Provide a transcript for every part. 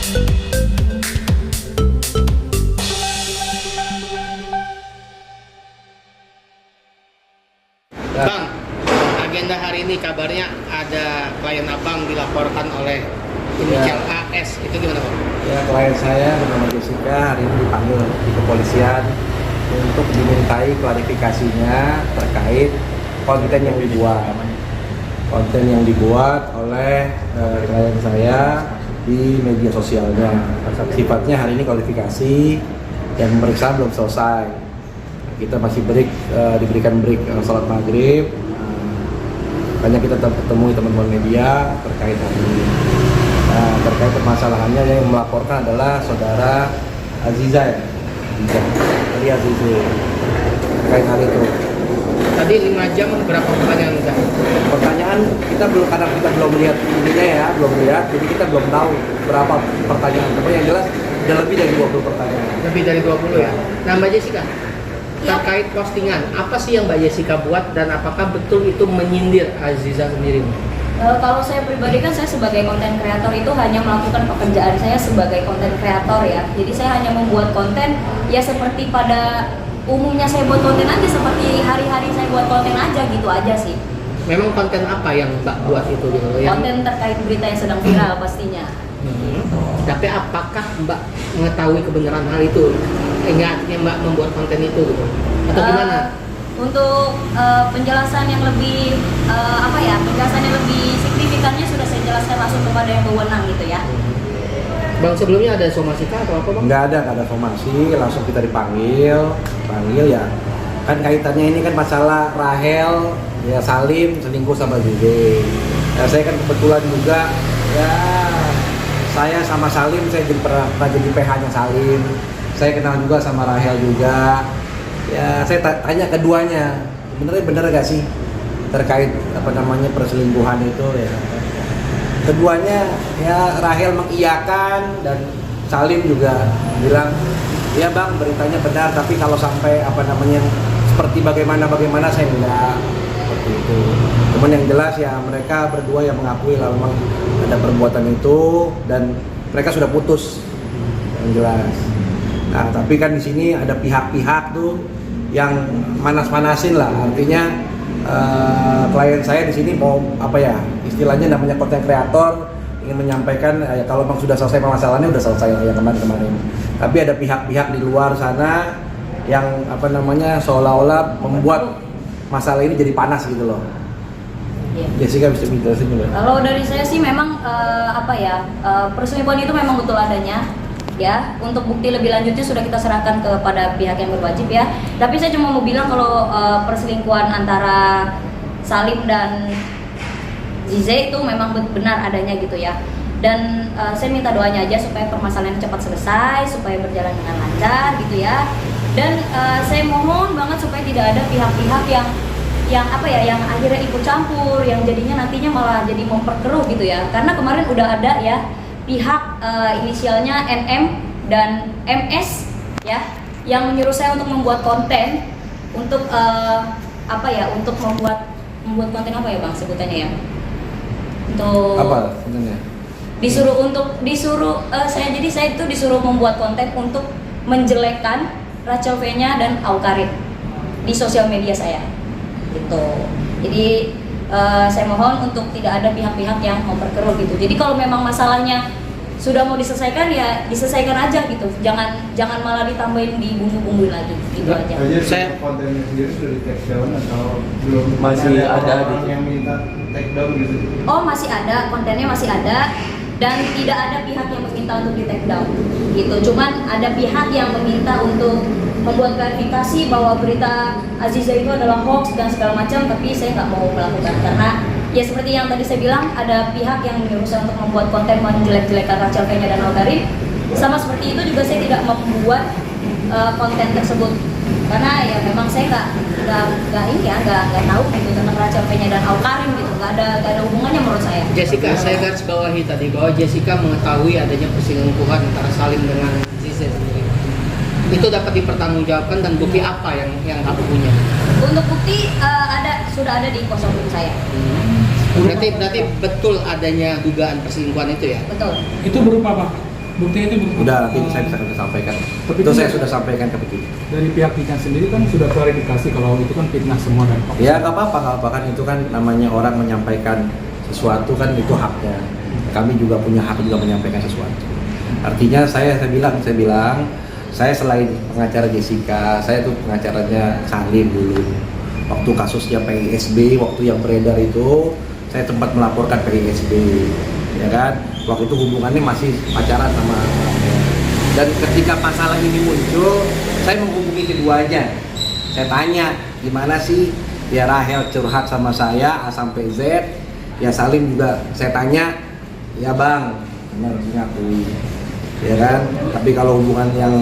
Bang, agenda hari ini kabarnya ada klien abang dilaporkan oleh inisial AS, itu gimana Bang? Ya, klien saya bernama Jessica hari ini dipanggil di kepolisian untuk dimintai klarifikasinya terkait konten yang dibuat oleh klien saya di media sosialnya. Sifatnya hari ini klarifikasi dan pemeriksaan belum selesai. Kita masih diberikan break sholat maghrib. Banyak kita ketemu teman-teman media terkait hal ini. Terkait permasalahannya yang melaporkan adalah saudara Aziza ya, Aziza terkait hal itu. Tadi 5 jam berapa pertanyaan udah? Pertanyaan kita belum, karena kita belum lihat ininya ya, jadi kita belum tahu berapa pertanyaan. Tapi yang jelas ada lebih dari 20 pertanyaan. Lebih dari 20 ya. Nah Mbak Jessica, terkait postingan, apa sih yang Mbak Jessica buat dan apakah betul itu menyindir Aziza sendiri? Kalau saya pribadi kan saya sebagai konten kreator itu hanya melakukan pekerjaan saya sebagai konten kreator ya. Jadi saya hanya membuat konten ya seperti pada umumnya saya buat konten aja, seperti hari-hari saya buat konten aja gitu aja sih. Memang konten apa yang Mbak buat itu gitu? Konten terkait berita yang sedang viral pastinya. Tapi apakah Mbak mengetahui kebenaran hal itu? Artinya Mbak membuat konten itu gitu? Atau gimana? Untuk penjelasan yang lebih penjelasan yang lebih signifikannya sudah saya jelaskan langsung kepada yang berwenang gitu ya. Bang, sebelumnya ada somasi kah atau apa Bang? Nggak ada somasi, langsung kita dipanggil ya. Kan kaitannya ini kan masalah Rahel ya, Salim selingkuh sama Jude. Nah, saya kan kebetulan juga ya, saya sama Salim saya pernah jadi PH-nya Salim. Saya kenal juga sama Rahel juga. Ya, saya tanya keduanya, bener gak sih terkait perselingkuhan itu ya. Keduanya ya, Rahel mengiyakan dan Salim juga bilang, "Ya Bang, beritanya benar, tapi kalau sampai seperti bagaimana saya enggak." Seperti itu. Cuman yang jelas ya, mereka berdua yang mengakui lah memang ada perbuatan itu dan mereka sudah putus. Yang jelas. Nah, tapi kan di sini ada pihak-pihak tuh yang manas-manasin lah, artinya klien saya di sini mau istilahnya namanya konten kreator ingin menyampaikan ya, kalau memang sudah selesai masalahnya udah selesai yang kemarin. Tapi ada pihak-pihak di luar sana yang seolah-olah membuat masalah ini jadi panas gitu loh. Jessica bisa jelasin juga. Kalau dari saya sih memang perselingkuhan itu memang betul adanya. Ya, untuk bukti lebih lanjutnya sudah kita serahkan kepada pihak yang berwajib ya. Tapi saya cuma mau bilang kalau perselingkuhan antara Salim dan Zize itu memang benar adanya gitu ya. Dan saya minta doanya aja supaya permasalahan cepat selesai, supaya berjalan dengan lancar gitu ya. Dan saya mohon banget supaya tidak ada pihak-pihak yang akhirnya ikut campur, yang jadinya nantinya malah jadi memperkeruh gitu ya. Karena kemarin udah ada ya pihak inisialnya NM dan MS ya yang menyuruh saya untuk membuat konten untuk untuk membuat konten apa ya Bang sebutannya ya, untuk apa kontennya saya itu disuruh membuat konten untuk menjelekkan Rachel V-nya dan Aukarin di sosial media saya gitu. Jadi saya mohon untuk tidak ada pihak-pihak yang memperkeruh gitu. Jadi kalau memang masalahnya sudah mau diselesaikan ya diselesaikan aja gitu. Jangan malah ditambahin dibumbu-bumbuin lagi gitu aja. Saya kontennya sendiri sudah di take down atau belum? Masih ada yang minta take down gitu? Oh, masih ada, kontennya masih ada dan tidak ada pihak yang meminta untuk di take down gitu. Cuman ada pihak yang meminta untuk membuat klarifikasi bahwa berita Aziza itu adalah hoax dan segala macam, tapi saya nggak mau melakukan karena ya seperti yang tadi saya bilang, ada pihak yang menyuruh saya untuk membuat konten menjelek-jelekan Rachel V-nya dan Aukarin. Sama seperti itu juga saya tidak membuat konten tersebut karena ya memang saya nggak tahu gitu tentang Rachel V-nya dan Aukarin gitu, nggak ada hubungannya menurut saya. Jessica, saya garis bawahi tadi bahwa Jessica mengetahui adanya perselingkuhan antara Salim dengan Zize sendiri. Itu dapat dipertanggungjawabkan dan bukti apa yang kamu punya? Untuk bukti sudah ada di kuasa hukum saya. Berarti betul adanya dugaan perselingkuhan itu ya? Betul. Itu berupa apa? Bukti itu bukti. Udah, nanti saya bisa sampaikan. Tapi Itu kan- saya sudah sampaikan ke penyidik. Dari pihak Pican sendiri kan sudah klarifikasi kalau itu kan fitnah semua dan hoax. Ya nggak apa-apa kan itu kan namanya orang menyampaikan sesuatu kan itu haknya. Kami juga punya hak juga menyampaikan sesuatu. Artinya saya bilang saya selain pengacara Jessica, saya tuh pengacaranya Salim dulu. Waktu kasusnya PISB, waktu yang beredar itu saya sempat melaporkan PISB, ya kan? Waktu itu hubungannya masih pacaran sama Rahel. Dan ketika masalah ini muncul, saya menghubungi keduanya. Saya tanya, gimana sih ya Rahel curhat sama saya A sampai Z, ya Salim juga saya tanya, ya bang, benar mengakui, ya kan? Tapi kalau hubungan yang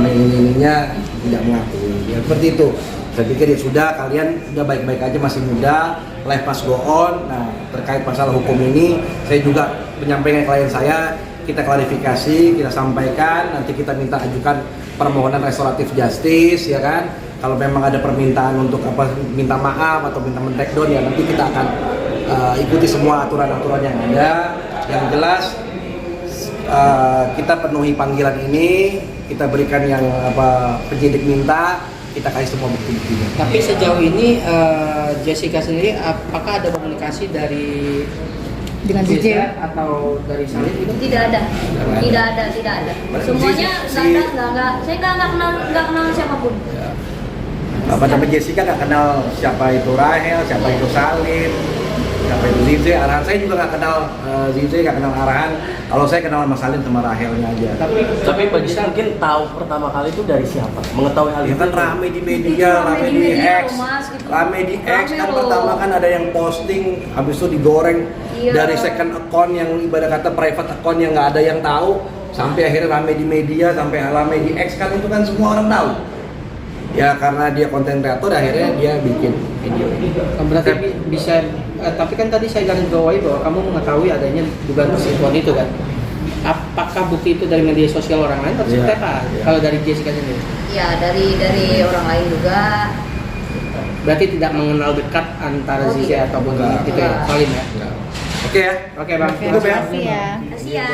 ininya tidak mengakui, ya seperti itu. Saya pikir ya sudah, kalian udah baik-baik aja, masih muda, life must go on. Nah, terkait masalah hukum ini, saya juga menyampaikan klien saya, kita klarifikasi, kita sampaikan, nanti kita ajukan permohonan restoratif justice, ya kan? Kalau memang ada permintaan untuk minta maaf atau minta men-take down, ya nanti kita akan ikuti semua aturan-aturan yang ada. Yang jelas kita penuhi panggilan ini, kita berikan yang penyidik minta, kita kasih semua bukti-buktinya. Tapi sejauh ini Jessica sendiri apakah ada komunikasi dari Dengan Jessica JJ? atau dari Salim itu? Tidak ada. Semuanya enggak. Saya enggak kenal siapapun. Namanya Jessica nggak kenal siapa itu Rahel, siapa itu Salim, siapa itu Zize, Arhan. Saya juga nggak kenal Zize, nggak kenal Arhan. Kalau saya kenal sama Salim sama Rahelnya aja. Tapi Pak Jis mungkin tahu pertama kali itu dari siapa? Mengetahui hal Ya itu? kan rame di media, Itu rame di X, Mas, gitu. rame di X Rame kan loh. pertama kan ada yang posting, habis itu digoreng Iya. dari second account yang ibadah kata private account yang nggak ada yang tahu, sampai akhirnya rame di media, sampai rame di X kan itu kan semua orang tahu. Ya karena dia konten kreator akhirnya dia bikin video ini. Berarti bisa, tapi kan tadi saya garis bawahi bahwa kamu mengetahui adanya dugaan perselingkuhan itu kan. Apakah bukti itu dari media sosial orang lain atau Iya, seperti apa? iya. Kalau dari Jessica sendiri? Ya dari orang lain juga. Berarti tidak mengenal dekat antara Oh, Zize tidak. ataupun Enggak. itu ya, Salim ya? Oke ya. Oke bang, Oke, cukup ya? makasih ya. Kasih ya.